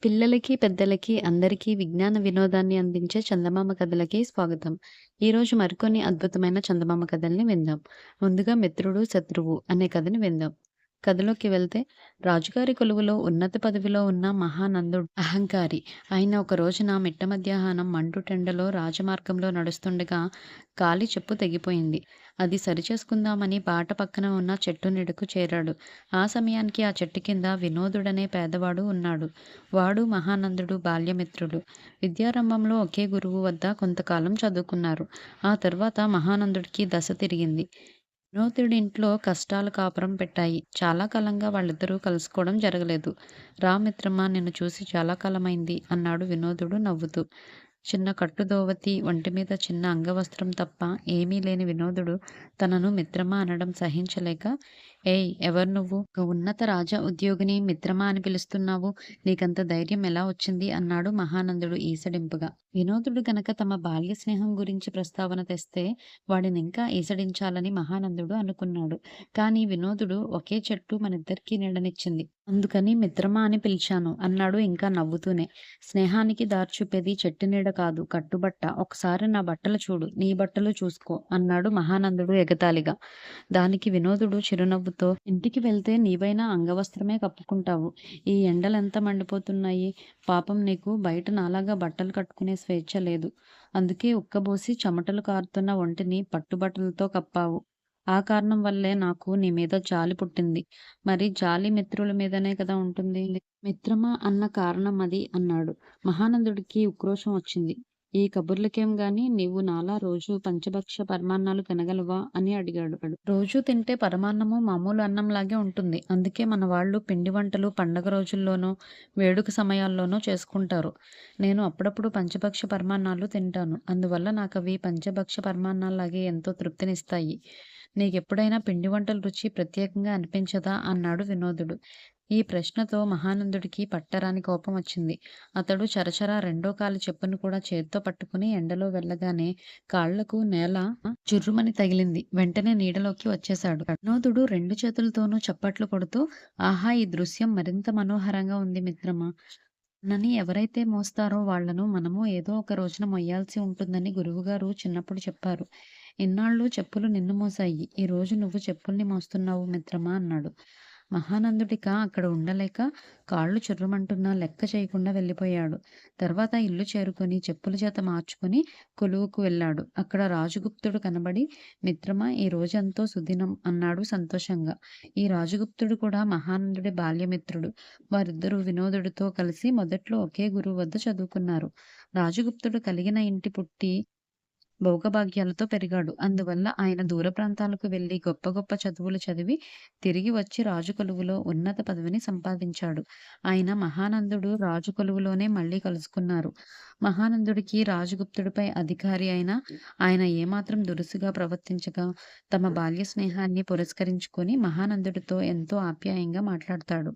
పిల్లలకి, పెద్దలకి అందరికీ విజ్ఞాన వినోదాన్ని అందించే చందమామ కథలకి స్వాగతం. ఈరోజు మరికొన్ని అద్భుతమైన చందమామ కథల్ని విందాం. ముందుగా 'మిత్రుడు శత్రువు' అనే కథని విందాం. కథలోకి వెళ్తే రాజుగారి కొలువులో ఉన్నత పదవిలో ఉన్న మహానందుడు అహంకారి. ఆయన ఒక రోజున మిట్ట మధ్యాహ్నం మండుటెండలో రాజమార్గంలో నడుస్తుండగా కాలి చెప్పు తెగిపోయింది. అది సరిచేసుకుందామని బాట పక్కన ఉన్న చెట్టు నీడకు చేరాడు. ఆ సమయానికి ఆ చెట్టు కింద వినోదుడనే పేదవాడు ఉన్నాడు. వాడు మహానందుడు బాల్యమిత్రుడు. విద్యారంభంలో ఒకే గురువు వద్ద కొంతకాలం చదువుకున్నారు. ఆ తర్వాత మహానందుడికి దశ తిరిగింది. వినోదుడింట్లో కష్టాలు కాపురం పెట్టాయి. చాలా కాలంగా వాళ్ళిద్దరూ కలుసుకోవడం జరగలేదు. రా మిత్రమా, నిన్ను చూసి చాలా కాలమైంది అన్నాడు వినోదుడు నవ్వుతూ. చిన్న కట్టుదోవతి, ఒంటిమీద చిన్న అంగవస్త్రం తప్ప ఏమీ లేని వినోదుడు తనను మిత్రమా అనడం సహించలేక, ఏయ్, ఎవరు నువ్వు? ఒక ఉన్నత రాజ ఉద్యోగిని మిత్రమా అని పిలుస్తున్నావు? నీకంత ధైర్యం ఎలా వచ్చింది అన్నాడు మహానందుడు ఈసడింపుగా. వినోదుడు గనక తమ బాల్య స్నేహం గురించి ప్రస్తావన తెస్తే వాడినింకా ఈసడించాలని మహానందుడు అనుకున్నాడు. కానీ వినోదుడు ఒకే చెట్టు మనిద్దరికీ నీడనిచ్చింది. అందుకని మిత్రమా అని పిలిచాను అన్నాడు ఇంకా నవ్వుతూనే. స్నేహానికి దారి చూపేది చెట్టు నీడ కాదు, కట్టుబట్ట. ఒకసారి నా బట్టలు చూడు, నీ బట్టలు చూసుకో అన్నాడు మహానందుడు ఎగతాళిగా. దానికి వినోదుడు చిరునవ్వుతో, ఇంటికి వెళ్తే నీవైనా అంగవస్త్రమే కప్పుకుంటావు. ఈ ఎండలెంత మండిపోతున్నాయి. పాపం నీకు బయట నాలాగా బట్టలు కట్టుకునే స్వేచ్ఛ లేదు. అందుకే ఉక్కబోసి చెమటలు కారుతున్న ఒంటిని పట్టుబట్టలతో కప్పావు. ఆ కారణం వల్లే నాకు నీ మీద జాలి పుట్టింది. మరి జాలి మిత్రుల మీదనే కదా ఉంటుంది. మిత్రమా అన్న కారణం అది అన్నాడు. మహానందుడికి ఉక్రోషం వచ్చింది. ఈ కబుర్లకేం గాని, నీవు నాలా రోజు పంచభక్ష పరమాన్నాలు తినగలవా అని అడిగాడు. రోజూ తింటే పరమాన్నము మామూలు అన్నంలాగే ఉంటుంది. అందుకే మన వాళ్ళు పిండి వంటలు పండగ రోజుల్లోనో వేడుక సమయాల్లోనో చేసుకుంటారు. నేను అప్పుడప్పుడు పంచభక్ష పరమాన్నాలు తింటాను. అందువల్ల నాకవి పంచభక్ష పరమాన్నాల్లాగే ఎంతో తృప్తినిస్తాయి. నీకెప్పుడైనా పిండి వంటల రుచి ప్రత్యేకంగా అనిపించదా అన్నాడు వినోదుడు. ఈ ప్రశ్నతో మహానందుడికి పట్టరాని కోపం వచ్చింది. అతడు చరచరా రెండో కాలి చెప్పును కూడా చేత్తో పట్టుకుని ఎండలో వెళ్ళగానే కాళ్లకు నేల జుర్రుమని తగిలింది. వెంటనే నీడలోకి వచ్చేశాడు. వినోదుడు రెండు చేతులతోనూ చప్పట్లు కొడుతూ, ఆహా, ఈ దృశ్యం మరింత మనోహరంగా ఉంది మిత్రమా. మనని ఎవరైతే మోస్తారో వాళ్ళను మనము ఏదో ఒక రోజున మొయ్యాల్సి ఉంటుందని గురువుగారు చిన్నప్పుడు చెప్పారు. ఇన్నాళ్ళు చెప్పులు నిన్ను మోసాయి. ఈ రోజు నువ్వు చెప్పుల్ని మోస్తున్నావు మిత్రమా అన్నాడు. మహానందుడిక అక్కడ ఉండలేక కాళ్ళు చుర్రుమంటున్నా లెక్క చేయకుండా వెళ్ళిపోయాడు. తర్వాత ఇల్లు చేరుకొని చెప్పుల చేత మార్చుకొని కొలువుకు వెళ్ళాడు. అక్కడ రాజగుప్తుడు కనబడి, మిత్రమా, ఈ రోజంతో సుదినం అన్నాడు సంతోషంగా. ఈ రాజగుప్తుడు కూడా మహానందుడి బాల్యమిత్రుడు. వారిద్దరూ వినోదుడితో కలిసి మొదట్లో ఒకే గురువు వద్ద చదువుకున్నారు. రాజగుప్తుడు కలిగిన ఇంటి పుట్టి భోగభాగ్యాలతో పెరిగాడు. అందువల్ల ఆయన దూర ప్రాంతాలకు వెళ్లి గొప్ప గొప్ప చదువులు చదివి తిరిగి వచ్చి రాజు కొలువులో ఉన్నత పదవిని సంపాదించాడు. ఆయన మహానందుడు రాజు కొలువులోనే మళ్ళీ కలుసుకున్నారు. మహానందుడికి రాజగుప్తుడిపై అధికారి అయినా ఆయన ఏమాత్రం దురుసుగా ప్రవర్తించగా తమ బాల్య స్నేహాన్ని పురస్కరించుకొని మహానందుడితో ఎంతో ఆప్యాయంగా మాట్లాడతాడు.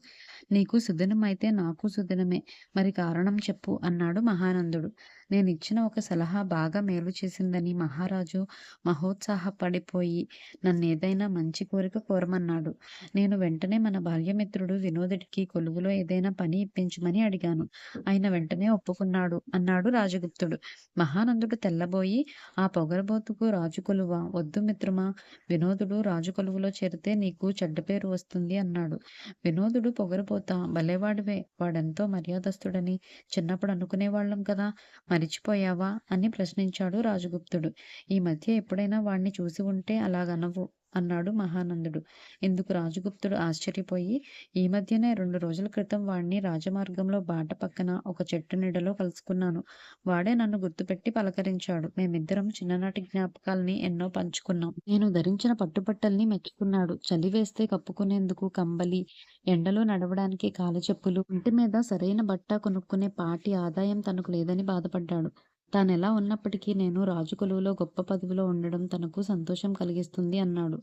నీకు సుదినమైతే నాకు సుదినమే. మరి కారణం చెప్పు అన్నాడు మహానందుడు. నేనిచ్చిన ఒక సలహా బాగా మేలు చేసిందని మహారాజు మహోత్సాహపడిపోయి నన్నేదైనా మంచి కోరిక కోరమన్నాడు. నేను వెంటనే మన బాల్యమిత్రుడు వినోదుడికి కొలువులో ఏదైనా పని ఇప్పించమని అడిగాను. ఆయన వెంటనే ఒప్పుకున్నాడు అన్నాడు రాజగుప్తుడు. మహానందుడు తెల్లబోయి, ఆ పొగరబోతుకు రాజు కొలువా? వద్దు మిత్రమా, వినోదుడు రాజు కొలువులో చేరితే నీకు చెడ్డ పేరు వస్తుంది అన్నాడు. వినోదుడు పొగరబోతా? భలేవాడివే, వాడెంతో మర్యాదస్తుడని చిన్నప్పుడు అనుకునేవాళ్ళం కదా, మరిచిపోయావా అని ప్రశ్నించాడు రాజగుప్తుడు. ఈ మధ్య ఎప్పుడైనా వాణ్ణి చూసి ఉంటే అలాగనవు అన్నాడు మహానందుడు. ఇందుకు రాజగుప్తుడు ఆశ్చర్యపోయి, ఈ మధ్యనే 2 రోజుల క్రితం వాణ్ణి రాజమార్గంలో బాట పక్కన ఒక చెట్టు నీడలో కలుసుకున్నాను. వాడే నన్ను గుర్తుపెట్టి పలకరించాడు. మేమిద్దరం చిన్ననాటి జ్ఞాపకాల్ని ఎన్నో పంచుకున్నాం. నేను ధరించిన పట్టుబట్టల్ని మెచ్చుకున్నాడు. చలి వేస్తే కప్పుకునేందుకు కంబలి, ఎండలో నడవడానికి కాలి చెప్పులు, ఒంటి మీద సరైన బట్ట కొనుక్కునే పాటి ఆదాయం తనకు లేదని బాధపడ్డాడు. తానెలా ఉన్నప్పటికీ నేను రాజు కొలువులో గొప్ప పదవిలో ఉండడం తనకు సంతోషం కలిగిస్తుంది అన్నాడు.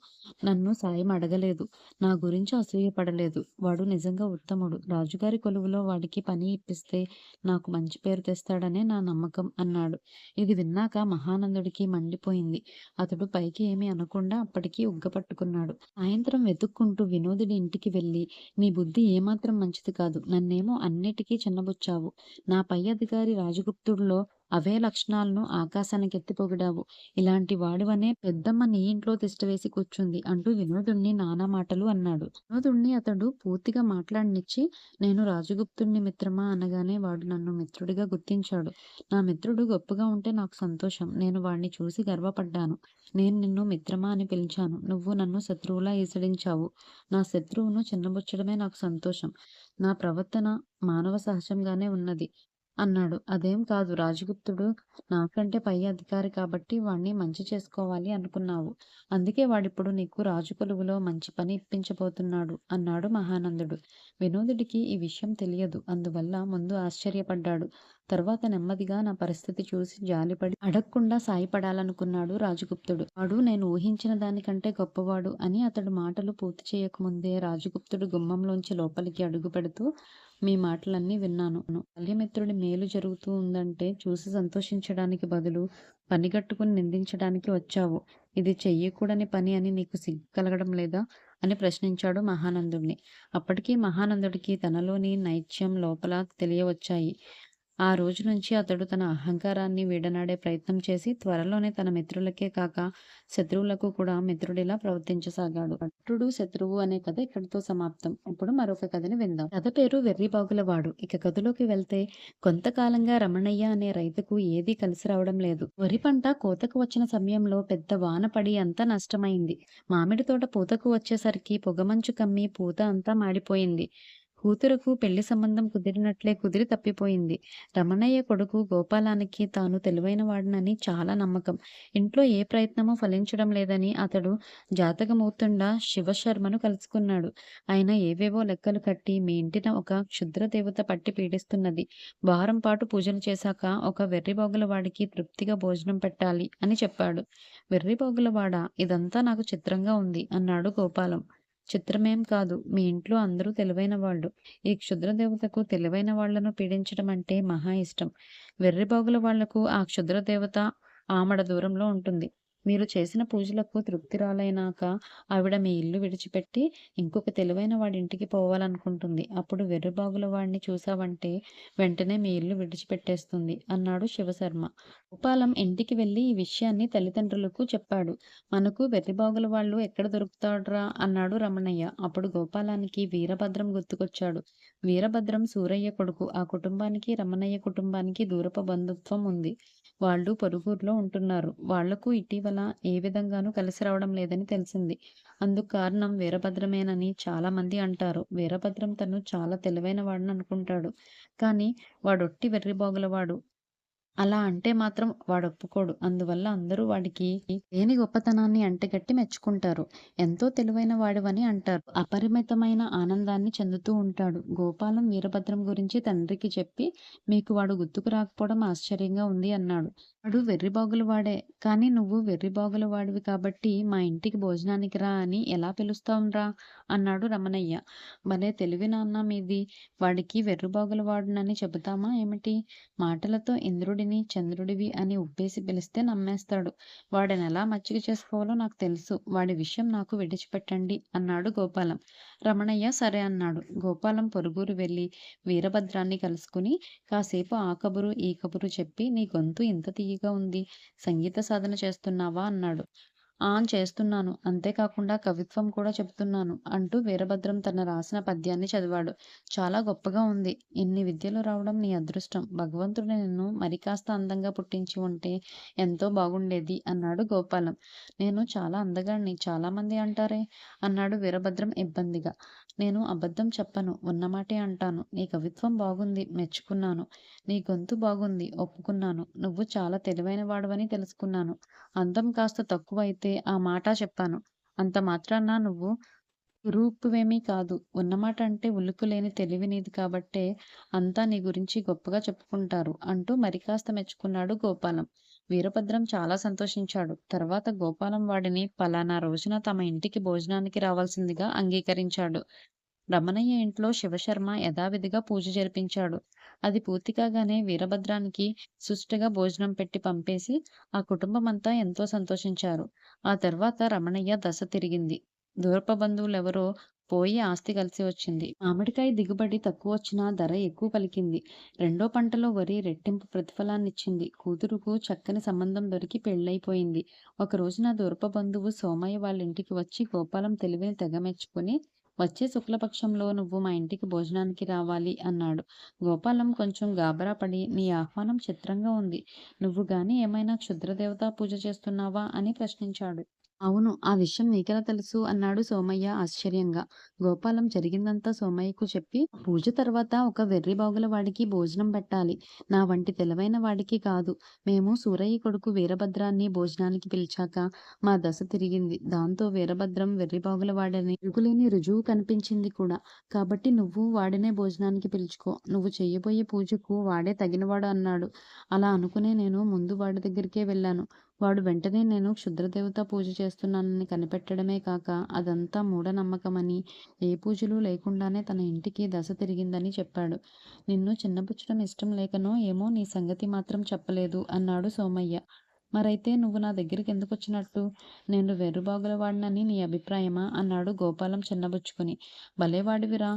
నన్ను సాయం అడగలేదు. నా గురించి అసూయపడలేదు. వాడు నిజంగా ఉత్తముడు. రాజుగారి కొలువులో వాడికి పని ఇప్పిస్తే నాకు మంచి పేరు తెస్తాడనే నా నమ్మకం అన్నాడు. ఇది విన్నాక మహానందుడికి మండిపోయింది. అతడు పైకి ఏమీ అనకుండా అప్పటికి ఉగ్గపట్టుకున్నాడు. సాయంత్రం వెతుక్కుంటూ వినోదుడి ఇంటికి వెళ్ళి, నీ బుద్ధి ఏమాత్రం మంచిది కాదు. నన్నేమో అన్నిటికీ చిన్నబుచ్చావు. నా పై అధికారి రాజగుప్తుడిలో అవే లక్షణాలను ఆకాశానికెత్తి పొగిడావు. ఇలాంటి వాడివనే పెద్దమ్మ నీ ఇంట్లో తిష్టవేసి కూర్చుంది అంటూ వినోదుణ్ణి నానా మాటలు అన్నాడు. వినోదుణ్ణి అతడు పూర్తిగా మాట్లాడనిచ్చి, నేను రాజగుప్తుణ్ణి మిత్రమా అనగానే వాడు నన్ను మిత్రుడిగా గుర్తించాడు. నా మిత్రుడు గొప్పగా ఉంటే నాకు సంతోషం. నేను వాణ్ణి చూసి గర్వపడ్డాను. నేను నిన్ను మిత్రమా అని పిలిచాను. నువ్వు నన్ను శత్రువులా ఈసడించావు. నా శత్రువును చిన్నబుచ్చడమే నాకు సంతోషం. నా ప్రవర్తన మానవ సహజంగానే ఉన్నది అన్నాడు. అదేం కాదు, రాజగుప్తుడు నాకంటే పై అధికారి కాబట్టి వాణ్ణి మంచి చేసుకోవాలి అనుకున్నావు. అందుకే వాడిప్పుడు నీకు రాజు కొలువులో మంచి పని ఇప్పించబోతున్నాడు అన్నాడు మహానందుడు. వినోదుడికి ఈ విషయం తెలియదు. అందువల్ల ముందు ఆశ్చర్యపడ్డాడు. తర్వాత నెమ్మదిగా నా పరిస్థితి చూసి జాలిపడి అడగకుండా సాయపడాలనుకున్నాడు రాజగుప్తుడు. వాడు నేను ఊహించిన దానికంటే గొప్పవాడు అని అతడు మాటలు పూర్తి చేయకముందే రాజగుప్తుడు గుమ్మంలోంచి లోపలికి అడుగు పెడుతూ, మీ మాటలన్నీ విన్నాను. బాల్యమిత్రుడి మేలు జరుగుతూ ఉందంటే చూసి సంతోషించడానికి బదులు పనిగట్టుకుని నిందించడానికి వచ్చావు. ఇది చెయ్యకూడని పని అని నీకు సిగ్గు కలగడం లేదా అని ప్రశ్నించాడు మహానందుడిని. అప్పటికీ మహానందుడికి తనలోని నైత్యం లోపల తెలియవచ్చాయి. ఆ రోజు నుంచి అతడు తన అహంకారాన్ని వీడనాడే ప్రయత్నం చేసి త్వరలోనే తన మిత్రులకే కాక శత్రువులకు కూడా మిత్రుడిలా ప్రవర్తించసాగాడు. భటుడు శత్రువు అనే కథ ఇక్కడితో సమాప్తం. ఇప్పుడు మరొక కథని విందాం. కథ పేరు వెర్రిబాగులవాడు. ఇక కథలోకి వెళ్తే, కొంతకాలంగా రమణయ్య అనే రైతుకు ఏదీ కలిసి రావడం లేదు. వరి పంట కోతకు వచ్చిన సమయంలో పెద్ద వాన పడి అంతా నష్టమైంది. మామిడి తోట పూతకు వచ్చేసరికి పొగమంచు కమ్మి పూత అంతా మాడిపోయింది. కూతురుకు పెళ్లి సంబంధం కుదిరినట్లే కుదిరి తప్పిపోయింది. రమణయ్య కొడుకు గోపాలానికి తాను తెలివైన వాడినని చాలా నమ్మకం. ఇంట్లో ఏ ప్రయత్నమూ ఫలించడం లేదని అతడు జాతకమూర్తుండ శివశర్మను కలుసుకున్నాడు. ఆయన ఏవేవో లెక్కలు కట్టి, మీ ఇంటిన ఒక క్షుద్ర దేవత పట్టి పీడిస్తున్నది. వారం పాటు పూజలు చేశాక ఒక వెర్రిబాగుల వాడికి తృప్తిగా భోజనం పెట్టాలి అని చెప్పాడు. వెర్రిబాగులవాడా, ఇదంతా నాకు చిత్రంగా ఉంది అన్నాడు గోపాలం. చిత్రమేం కాదు. మీ ఇంట్లో అందరూ తెలివైన వాళ్ళు. ఈ క్షుద్ర దేవతకు తెలివైన వాళ్ళను పీడించడం అంటే మహా ఇష్టం. వెర్రిబాగుల వాళ్లకు ఆ క్షుద్ర దేవత ఆమడ దూరంలో ఉంటుంది. మీరు చేసిన పూజలకు తృప్తిరాలైనాక ఆవిడ మీ ఇల్లు విడిచిపెట్టి ఇంకొక తెలివైన వాడి ఇంటికి పోవాలనుకుంటుంది. అప్పుడు వెర్రిబాగుల వాడిని చూసావంటే వెంటనే మీ ఇల్లు విడిచిపెట్టేస్తుంది అన్నాడు శివశర్మ. గోపాలం ఇంటికి వెళ్ళి ఈ విషయాన్ని తల్లిదండ్రులకు చెప్పాడు. మనకు వెర్రిబాగుల వాళ్ళు ఎక్కడ దొరుకుతాడ్రా అన్నాడు రమణయ్య. అప్పుడు గోపాలానికి వీరభద్రం గుర్తుకొచ్చాడు. వీరభద్రం సూరయ్య కొడుకు. ఆ కుటుంబానికి రమణయ్య కుటుంబానికి దూరపు బంధుత్వం ఉంది. వాళ్ళు పొరుగురులో ఉంటున్నారు. వాళ్లకు ఇటీవల ఏ విధంగానూ కలిసి రావడం లేదని తెలిసింది. అందుకు కారణం వీరభద్రమేనని చాలా మంది అంటారు. వీరభద్రం తను చాలా తెలివైన వాడననుకుంటాడు. కానీ వాడొట్టి వెర్రిబాగులవాడు. అలా అంటే మాత్రం వాడొప్పుకోడు. అందువల్ల అందరూ వాడికి లేని గొప్పతనాన్ని అంటగట్టి మెచ్చుకుంటారు. ఎంతో తెలివైన వాడివని అంటారు. అపరిమితమైన ఆనందాన్ని చెందుతూ ఉంటాడు. గోపాలం వీరభద్రం గురించి తండ్రికి చెప్పి, మీకు వాడు గుర్తుకు రాకపోవడం ఆశ్చర్యంగా ఉంది అన్నాడు. వాడు వెర్రిబాగుల వాడే. కానీ నువ్వు వెర్రిబాగుల వాడివి కాబట్టి మా ఇంటికి భోజనానికి రా అని ఎలా పిలుస్తాంరా అన్నాడు రమణయ్య. భలే తెలివి నాన్న మీది. వాడికి వెర్రిబాగుల వాడునని చెబుతామా ఏమిటి? మాటలతో ఇంద్రుడిని, చంద్రుడివి అని ఉప్పేసి పిలిస్తే నమ్మేస్తాడు. వాడినెలా మచ్చిక చేసుకోవాలో నాకు తెలుసు. వాడి విషయం నాకు విడిచిపెట్టండి అన్నాడు గోపాలం. రమణయ్య సరే అన్నాడు. గోపాలం పొరుగురు వెళ్ళి వీరభద్రాన్ని కలుసుకుని కాసేపు ఆ కబురు, ఈ కబురు చెప్పి, నీ గొంతు ఇంత తీయగా ఉంది. సంగీత సాధన చేస్తున్నావా అన్నాడు. చేస్తున్నాను. అంతేకాకుండా కవిత్వం కూడా చెప్తున్నాను అంటూ వీరభద్రం తన రాసిన పద్యాన్ని చదివాడు. చాలా గొప్పగా ఉంది. ఇన్ని విద్యలు రావడం నీ అదృష్టం. భగవంతుడు నిన్ను మరి కాస్త అందంగా పుట్టించి ఉంటే ఎంతో బాగుండేది అన్నాడు గోపాలం. నేను చాలా అందగాడిని చాలామంది అంటారే అన్నాడు వీరభద్రం ఇబ్బందిగా. నేను అబద్ధం చెప్పను. ఉన్నమాటే అంటాను. నీ కవిత్వం బాగుంది, మెచ్చుకున్నాను. నీ గొంతు బాగుంది, ఒప్పుకున్నాను. నువ్వు చాలా తెలివైన వాడవని తెలుసుకున్నాను. అందం కాస్త తక్కువైతే ఆ మాట చెప్పాను. అంత మాత్రాన నువ్వు రూపువేమీ కాదు. ఉన్నమాట అంటే ఉలుకు లేని తెలివి నీది కాబట్టే అంతా నీ గురించి గొప్పగా చెప్పుకుంటారు అంటూ మరికాస్త మెచ్చుకున్నాడు గోపాలం. వీరభద్రం చాలా సంతోషించాడు. తర్వాత గోపాలం వాడిని పలానా రోజున తమ ఇంటికి భోజనానికి రావాల్సిందిగా అంగీకరించాడు. రమణయ్య ఇంట్లో శివశర్మ యథావిధిగా పూజ జరిపించాడు. అది పూర్తి కాగానే వీరభద్రానికి సుష్టుగా భోజనం పెట్టి పంపేసి ఆ కుటుంబమంతా ఎంతో సంతోషించారు. ఆ తర్వాత రమణయ్య దశ తిరిగింది. దూరపు బంధువులెవరో పోయి ఆస్తి కలిసి వచ్చింది. మామిడికాయ దిగుబడి తక్కువొచ్చినా ధర ఎక్కువ పలికింది. రెండో పంటలో వరి రెట్టింపు ప్రతిఫలాన్నిచ్చింది. కూతురుకు చక్కని సంబంధం దొరికి పెళ్ళయిపోయింది. ఒక రోజున దూరపు బంధువు సోమయ్య వాళ్ళింటికి వచ్చి గోపాలం తెలివిని తెగ మెచ్చుకుని వచ్చే శుక్లపక్షంలో నువ్వు మా ఇంటికి భోజనానికి రావాలి అన్నాడు. గోపాలం కొంచెం గాబరా పడి నీ ఆహ్వానం చిత్రంగా ఉంది. నువ్వు గాని ఏమైనా క్షుద్రదేవతా పూజ చేస్తున్నావా అని ప్రశ్నించాడు. అవును. ఆ విషయం నీకెలా తెలుసు? అన్నాడు సోమయ్య ఆశ్చర్యంగా. గోపాలం జరిగిందంతా సోమయ్యకు చెప్పి, పూజ తర్వాత ఒక వెర్రిబాగుల వాడికి భోజనం పెట్టాలి. నా వంటి తెలివైన వాడికి కాదు. మేము సూరయ్య కొడుకు వీరభద్రాన్ని భోజనానికి పిలిచాక మా దశ తిరిగింది. దాంతో వీరభద్రం వెర్రిబాగుల వాడని తిరుగులేని రుజువు కనిపించింది కూడా. కాబట్టి నువ్వు వాడినే భోజనానికి పిలుచుకో. నువ్వు చెయ్యబోయే పూజకు వాడే తగినవాడు అన్నాడు. అలా అనుకునే నేను ముందు వాడి దగ్గరికే వెళ్ళాను. వాడు వెంటనే నేను క్షుద్రదేవతా పూజ చేస్తున్నానని కనిపెట్టడమే కాక, అదంతా మూఢనమ్మకమని, ఏ పూజలు లేకుండానే తన ఇంటికి దశ తిరిగిందని చెప్పాడు. నిన్ను చిన్నబుచ్చడం ఇష్టం లేకనో ఏమో నీ సంగతి మాత్రం చెప్పలేదు అన్నాడు సోమయ్య. మరైతే నువ్వు నా దగ్గరికి ఎందుకొచ్చినట్టు? నేను వెర్రిబాగుల వాడినని నీ అభిప్రాయమా? అన్నాడు గోపాలం చిన్నబుచ్చుకుని. భలేవాడివిరా,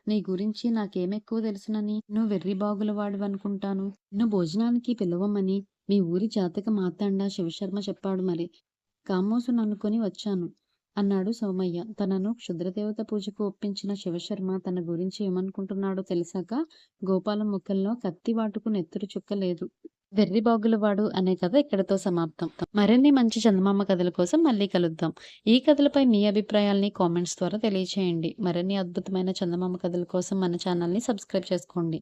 నీ గురించి నాకేమెక్కువ తెలుసునని నువ్వు వెర్రిబాగుల వాడివనుకుంటాను. నిన్ను భోజనానికి పిలవమని మీ ఊరి జాతక మార్తాండ శివశర్మ చెప్పాడు మరి. కామోసుననుకొని వచ్చాను అన్నాడు సోమయ్య. తనను క్షుద్రదేవత పూజకు ఒప్పించిన శివశర్మ తన గురించి ఏమనుకుంటున్నాడో తెలిసాక గోపాలం ముఖంలో కత్తి వాటుకు నెత్తురు చుక్క లేదు. వెర్రిబాగులవాడు అనే కథ ఇక్కడితో సమాప్తం. మరిన్ని మంచి చందమామ కథల కోసం మళ్ళీ కలుద్దాం. ఈ కథలపై మీ అభిప్రాయాల్ని కామెంట్స్ ద్వారా తెలియచేయండి. మరిన్ని అద్భుతమైన చందమామ కథల కోసం మన ఛానల్ని సబ్స్క్రైబ్ చేసుకోండి.